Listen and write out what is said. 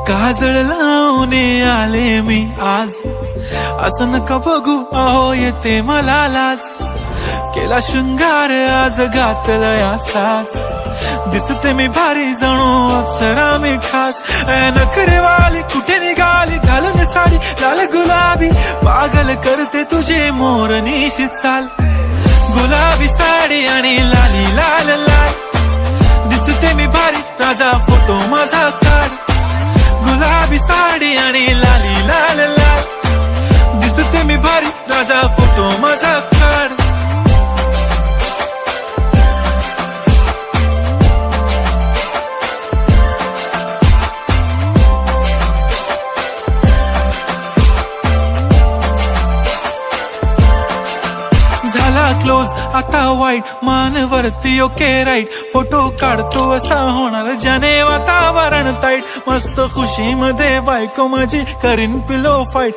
काजळ लावून आले मी आज, असं नका बघू अहो येते मला लाज. केला शृंगार आज घातलाय असाच, दिसते मी भारी जणू अप्सरा मी खास. नखरेवाली कुठे निघाली घालून साडी लाल गुलाबी, पागल करते तुझे मोरनीशी चाल. गुलाबी साडी आणि लाली लाल लाल, दिसते मी भारी राजा फोटो माझा काढ. गुलाबी साडी आणि लाली लाल लाल, दिसते मी भारी राजा फोटो माझा काढ. झाला क्लोज आता वाईट, मान वरती ओके राईट. फोटो काढतो असा होणार ज्याने वातावरण ताईट. मस्त खुशी मध्ये बायको माझी करीन पिलो फाईट.